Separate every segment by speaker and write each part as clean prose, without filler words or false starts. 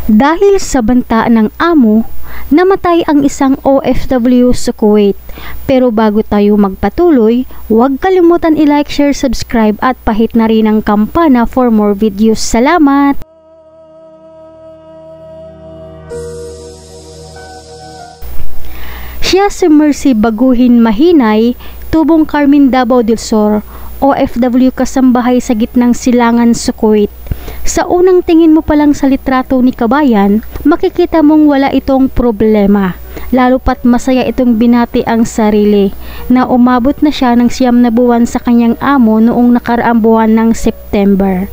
Speaker 1: Dahil sa banta ng amo, namatay ang isang OFW sa Kuwait. Pero bago tayo magpatuloy, huwag kalimutan i-like, share, subscribe at pahit na rin ang kampana for more videos. Salamat! Siya si Mercy Baguhin Mahinay, tubong Carmen Davao del Sur, OFW kasambahay sa gitnang silangan sa Kuwait. Sa unang tingin mo pa lang sa litrato ni Kabayan, makikita mong wala itong problema. Lalo pat masaya itong binati ang sarili na umabot na siya ng 9 na buwan sa kanyang amo noong nakaraang buwan ng September.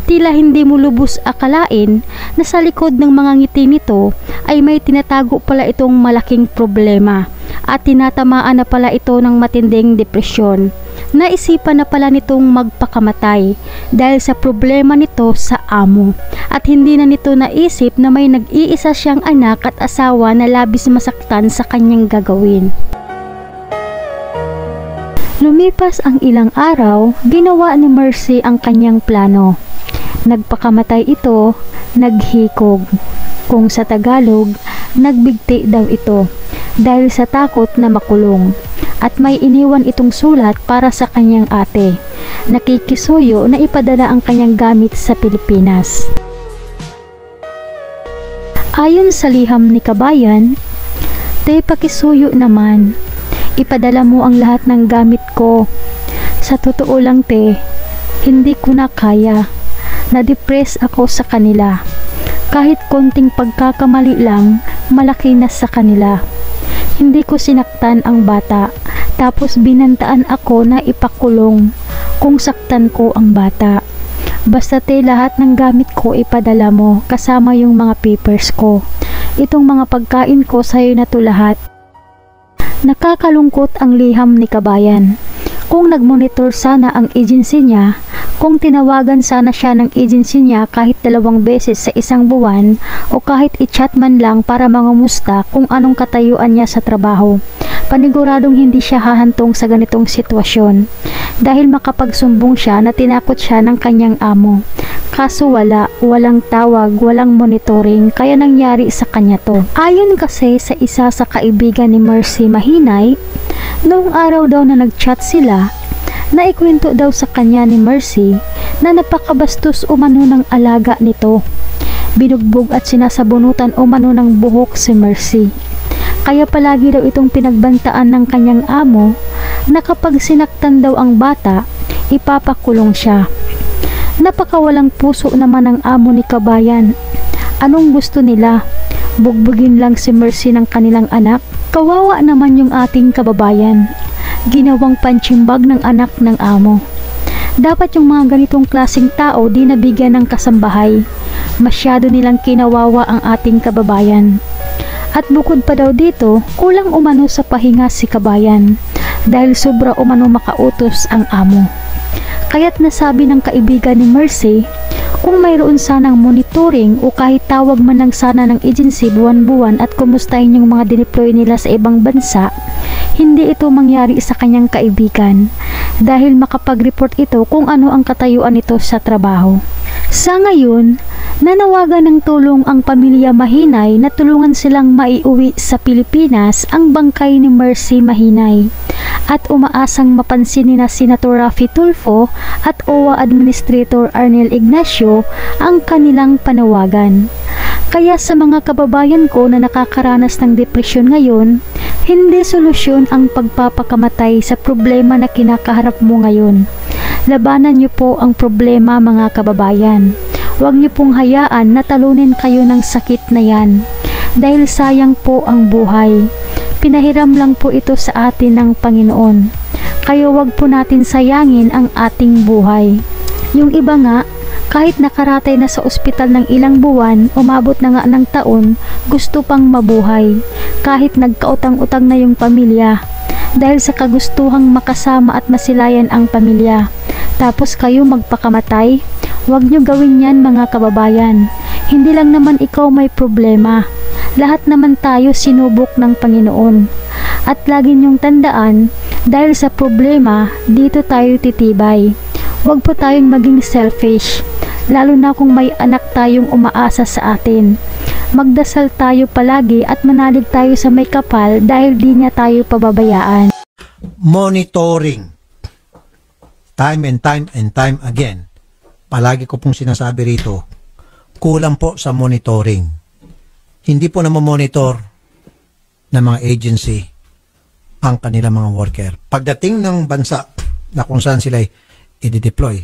Speaker 1: Tila hindi mo lubos akalain na sa likod ng mga ngiti nito ay may tinatago pala itong malaking problema at tinatamaan na pala ito ng matinding depresyon. Naisipan na pala nitong magpakamatay dahil sa problema nito sa amo at hindi na nito naisip na may nag-iisa siyang anak at asawa na labis masaktan sa kanyang gagawin. Lumipas ang ilang araw, ginawa ni Mercy ang kanyang plano. Nagpakamatay ito, naghikog. Kung sa Tagalog, nagbigti daw ito dahil sa takot na makulong. At may iniwan itong sulat para sa kanyang ate. Nakikisuyo na ipadala ang kanyang gamit sa Pilipinas. Ayon sa liham ni Kabayan, "Te, pakisuyo naman. Ipadala mo ang lahat ng gamit ko. Sa totoo lang, te, hindi ko na kaya. Na-depress ako sa kanila. Kahit konting pagkakamali lang, malaki na sa kanila. Hindi ko sinaktan ang bata. Tapos binantaan ako na ipakulong kung saktan ko ang bata. Basta te, lahat ng gamit ko ipadala mo kasama yung mga papers ko. Itong mga pagkain ko sa'yo na to lahat." Nakakalungkot ang liham ni Kabayan. Kung nagmonitor sana ang agency niya, kung tinawagan sana siya ng agency niya kahit 2 beses sa isang buwan o kahit i-chat man lang para mangumusta kung anong katayuan niya sa trabaho, paniguradong hindi siya hahantong sa ganitong sitwasyon dahil makapagsumbong siya na tinakot siya ng kanyang amo. Kaso walang tawag, walang monitoring, kaya nangyari sa kanya to. Ayon kasi sa isa sa kaibigan ni Mercy Mahinay, noong araw daw na nag-chat sila, naikwento daw sa kanya ni Mercy na napakabastos umano ng alaga nito. Binugbog at sinasabunutan umano ng buhok si Mercy. Kaya palagi daw itong pinagbantaan ng kanyang amo na kapag sinaktan daw ang bata, ipapakulong siya. Napakawalang puso naman ang amo ni Kabayan. Anong gusto nila? Bugbugin lang si Mercy ng kanilang anak? Kawawa naman yung ating kababayan. Ginawang pantsimbag ng anak ng amo. Dapat yung mga ganitong klaseng tao di nabigyan ng kasambahay. Masyado nilang kinawawa ang ating kababayan. At bukod pa daw dito, kulang umano sa pahinga si Kabayan dahil sobra umano makautos ang amo. Kaya't nasabi ng kaibigan ni Mercy, kung mayroon sanang monitoring o kahit tawag man lang sana ng agency buwan-buwan at kumustahin yung mga dineploy nila sa ibang bansa, hindi ito mangyari sa kanyang kaibigan dahil makapag-report ito kung ano ang katayuan nito sa trabaho. Sa ngayon, nanawagan ng tulong ang pamilya Mahinay na tulungan silang maiuwi sa Pilipinas ang bangkay ni Mercy Mahinay at umaasang mapansin ni na Senator Raffy Tulfo at OWA Administrator Arnel Ignacio ang kanilang panawagan. Kaya sa mga kababayan ko na nakakaranas ng depresyon ngayon, hindi solusyon ang pagpapakamatay sa problema na kinakaharap mo ngayon. Labanan niyo po ang problema, mga kababayan. Huwag niyo pong hayaan na talunin kayo ng sakit na yan. Dahil sayang po ang buhay. Pinahiram lang po ito sa atin ng Panginoon. Kaya huwag po natin sayangin ang ating buhay. Yung iba nga, kahit nakaratay na sa ospital ng ilang buwan, umabot na nga ng taon, gusto pang mabuhay. Kahit nagkautang-utang na yung pamilya. Dahil sa kagustuhang makasama at masilayan ang pamilya. Tapos kayo magpakamatay? Huwag nyo gawin yan, mga kababayan. Hindi lang naman ikaw may problema. Lahat naman tayo sinubok ng Panginoon. At lagi nyong tandaan, dahil sa problema, dito tayo titibay. Huwag po tayong maging selfish. lalo na kung may anak tayong umaasa sa atin. Magdasal tayo palagi at manalig tayo sa may kapal dahil di niya tayo pababayaan.
Speaker 2: Monitoring. Time and time again. Palagi ko pong sinasabi rito, kulang po sa monitoring. Hindi po namomonitor ng mga agency ang kanilang mga worker. Pagdating ng bansa na kung saan sila i-deploy,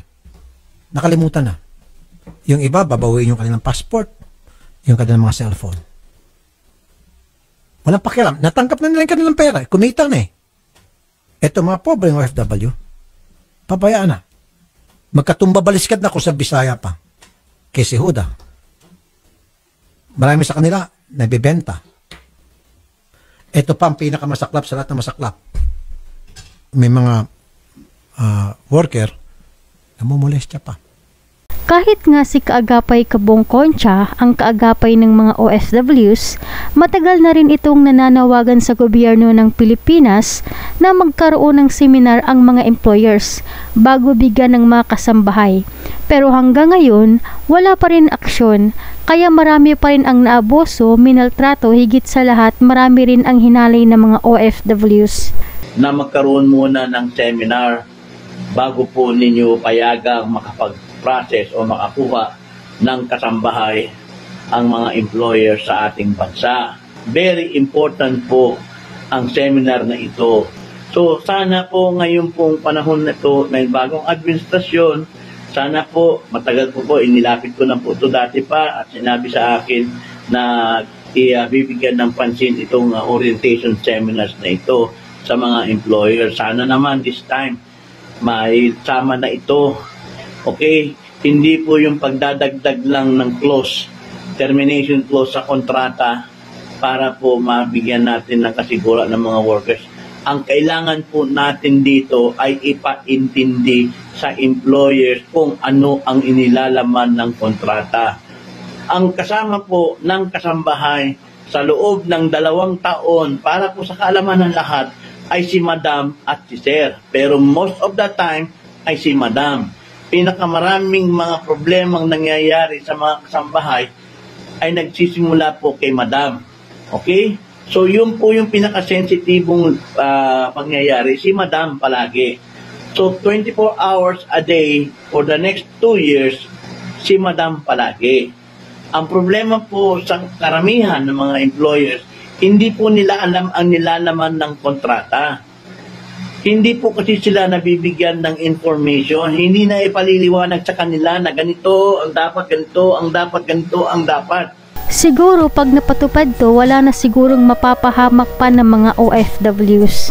Speaker 2: nakalimutan na. Yung iba, babawiin yung kanilang passport, yung kanilang mga cellphone. Walang pakialam. Natanggap na nila yung kanilang pera. Kumita na eh. Ito mga pobreng OFW, pabayaan na. Magkatumba baliskad na ako sa Bisaya pa. Kay si Huda. Marami sa kanila, nabibenta. Ito pa ang pinakamasaklap sa lahat ng masaklap. May mga worker, namumulestya pa.
Speaker 1: Kahit nga si Kaagapay Kabong Concha, ang kaagapay ng mga OFWs, matagal na rin itong nananawagan sa gobyerno ng Pilipinas na magkaroon ng seminar ang mga employers bago bigyan ng mga kasambahay. Pero hanggang ngayon, wala pa rin aksyon, kaya marami pa rin ang naaboso, minaltrato, higit sa lahat marami rin ang hinalay ng mga OFWs.
Speaker 3: Na magkaroon muna ng seminar bago po ninyo payagang makapag-process o makakuha ng kasambahay ang mga employer sa ating bansa. Very important po ang seminar na ito. So sana po ngayon pong panahon na ito na bagong administrasyon, sana po matagal po inilapit ko na po ito dati pa at sinabi sa akin na bibigyan ng pansin itong orientation seminars na ito sa mga employer. Sana naman this time may sama na ito. Okay? Hindi po yung pagdadagdag lang ng clause, termination clause sa kontrata para po mabigyan natin ng kasigura ng mga workers. Ang kailangan po natin dito ay ipaintindi sa employers kung ano ang inilalaman ng kontrata. Ang kasama po ng kasambahay sa loob ng 2 taon para po sa kaalaman ng lahat ay si Madam at si Sir. Pero most of the time ay si Madam. Pinakamaraming mga problemang nangyayari sa mga kasambahay ay nagsisimula po kay Madam. Okay? So yun po yung pinakasensitibong pangyayari, si Madam palagi. So 24 hours a day for the next 2 years, si Madam palagi. Ang problema po sa karamihan ng mga employers, hindi po nila alam ang nilalaman ng kontrata. Hindi po kasi sila nabibigyan ng information, hindi na ipaliliwanag sa kanila na ganito ang dapat, ganito ang dapat, ganito ang dapat.
Speaker 1: Siguro pag napatupad to, wala na sigurong mapapahamak pa ng mga OFWs.